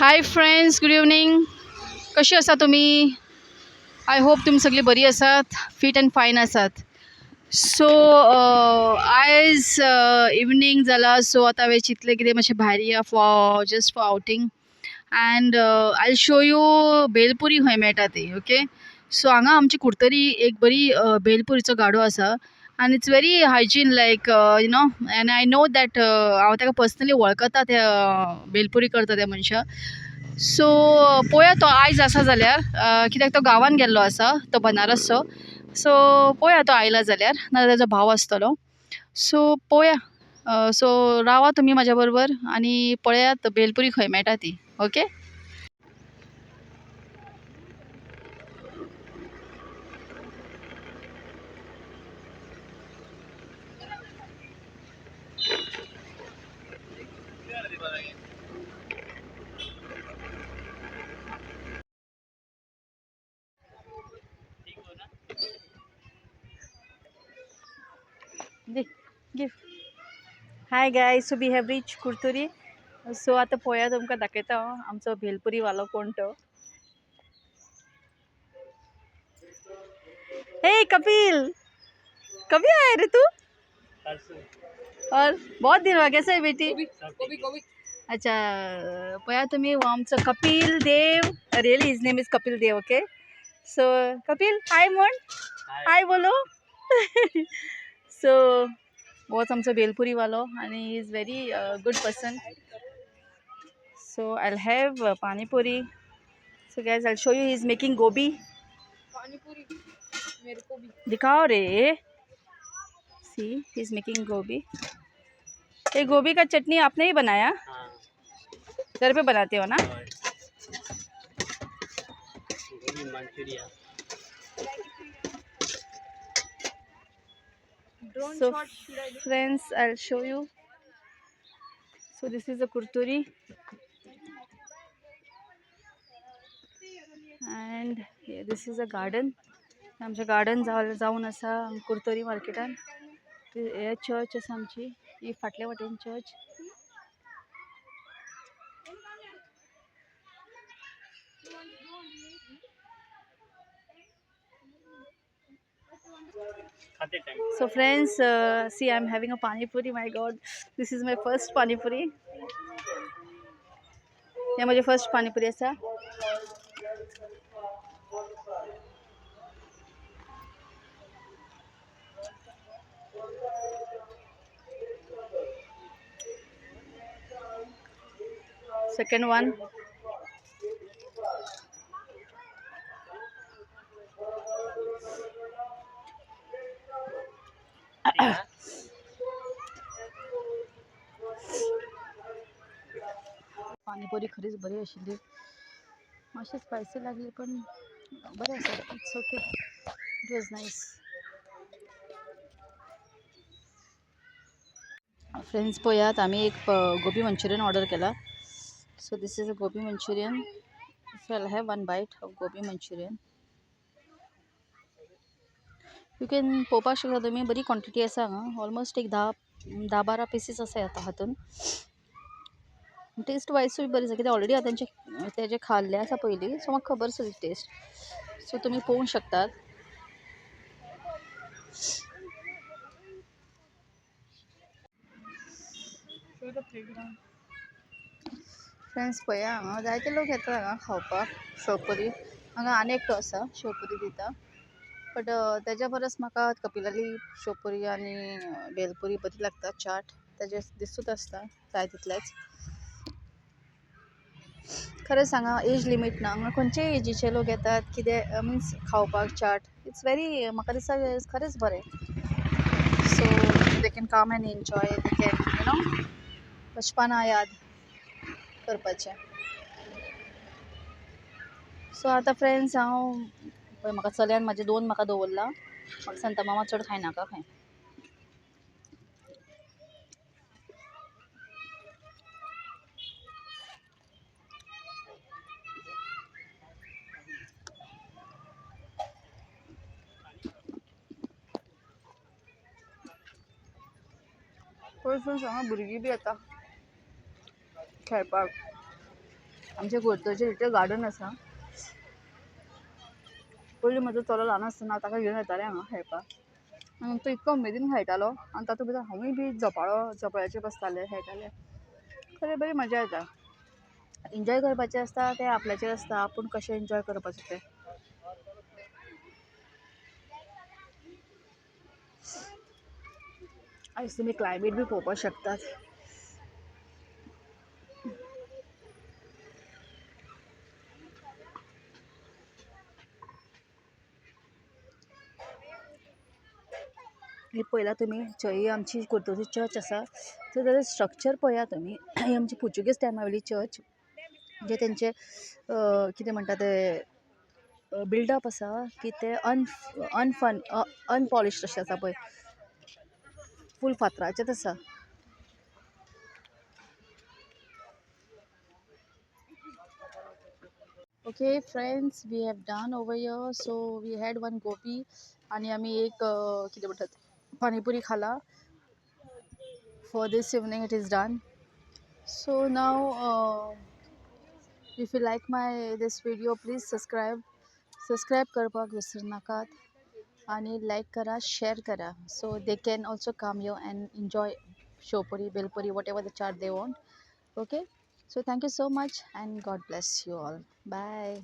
Hi friends, good evening. कशी आसा तुम्ही? आय होप तुम्ही सगळी बरी आसात, फिट अँड फायन आसात. सो आयज इवनिंग जाला, सो आतां हांवें चिंतलें कितें मातशें भायर या for just for outing. And I show you bhelpuri खंय मेळटा ती. ओके, सो हांगा आमची कुडतरी एक बरी भेलपुरीचो गाडो आसा and it's very hygiene, like and I know that हांव ताका पर्सनली वळखता त्या भेलपुरी करता त्या मनशा. सो पळोवया तो आयज आसा जाल्यार, कित्याक तो गांवान गेल्लो आसा, तो बनारसचो. सो पळोवया तो आयला जाल्यार, नाजाल्यार ताजो भाव आसतलो. सो पळोवया. सो रावा तुमी म्हाज्या बरोबर आनी पळयात भेलपुरी खंय मेळटा ती. Okay. Gift. Hi guys, so we have reach Curtorim. So आतां पळोवया, तुमकां दाखयता हांव आमचो भेलपुरीवालो कोण तो. हे कपिल, कभी आया रे तू? और बहुत दिन हो गए, कैसे है बेटी? अच्छा, पळया तुम्ही, हो आमचो Kapil Dev. Really his name is Kapil Dev. Okay, so Kapil hi म्हण, हाय बोलो. सो होच आमचो भेलपुरीवालो आनी he is very good person. So I have panipuri. So guys, I show you he is making gobi. Panipuri मेरे को भी दिखाओ रे. सी, ही इज मेकिंग गोभी. ये गोभी का चटनी आपने ही बनाया? हाँ. घर पे बनाते हो ना? गोभी Manchuria. So friends, I'll show you. So this is a kurturi and yeah, this is a garden. आमचे गार्डन जाऊन आसा कुर्तरी मार्केटान. हे चर्च आसा आमची, ही फाटल्या वाटेन church. So friends, see, I'm having a pani puri. My god, this is my first pani puri. हे माझे first panipuri आसा. Second one. पानीपुरी खरीच बरी आशिल्ली. मातशी स्पायसी लागली पण बरें आसा. It's okay, it was nice. Friends, पळयात, आमी एक गोबी मंचुरियन ऑर्डर केला. So this is a gobi manchurian. So I have one bite of gobi manchurian. You can पळोवपाक शकता तुमी, बरी क्वॉन्टिटी आसा हांगा. ऑलमोस्ट एक 10-12 पीसीस आसा आता हातून. टेस्ट वायजूय बरी आसा, कित्याक ऑलरेडी हांव तेजे खाल्ले आसा पयलीं, सो म्हाका खबर आसा टेस्ट. सो तुमी पळोवंक शकतात. फ्रेंड्स, पळया, हांगा जायते लोक येतात हांगा खावपाक शेवपुरी. हांगा आनी एकटो आसा शेवपुरी दिता. बट तेज्या परस म्हाका कपिलाली शेवपुरी आनी भेलपुरी बरी लागता. चाट तेजे दिसूच आसता जाय तितलेच. खरें सांगा, एज लिमीट ना हांगा. खंयचेय एजीचे लोक येतात, कितें मिन्स खावपाक चाट. इट्स व्हेरी, म्हाका दिसता खरेंच बरें. So they can come and enjoy. They can बचपना याद करपाचें. सो आतां फ्रेंड्स, हांव पळय, म्हाका चल्यान म्हाजे 2 म्हाका दवरला. म्हाका सांगता, मामा चड खायनाका खंय. पळय फ्रेंड्स, हांगा भुरगीं बी येता खेळपाक. आमच्या गोरतोचे लिटल गार्डन आसा. पयलीं म्हजो चलो ल्हान आसतना ताका घेवन येतालें हांगा खेळपाक आनी तो इतको उमेदीन खेळटालो आनी तातूंत भितर हांवूय बी झोपाळ्याचेर बसतालें खेळटालें. खरें बरी मजा येता. एन्जॉय करपाचें आसता तें आपल्याचेर आसता आपूण कशें एन्जॉय करपाचें तें. आयज तुमी क्लायमेट बी पळोवपाक शकतात. ही पळयला तुमी ही आमची कुर्तोची चर्च आसा. सो ताचें स्ट्रक्चर पळया तुमी. ही आमची पुर्तुगेज टायमा वयली चर्च जे तेंचे कितें म्हणटा ते बिल्डअप आसा की ते अनपॉलिश्ड अशें आसा पळय. फूल फातराचेंच आसा. Okay friends, we have done over here. So we had one gobi आणि आम्ही एक कितें म्हणटात पाणीपुरी खाला. For this evening it is done. So now if you like my this video please subscribe करपाक विसरू नाकात आणि लाईक करा, शेअर करा. So they can also come here and enjoy shevpuri, bhelpuri, whatever the chaat they want. Okay, so thank you so much and God bless you all. Bye.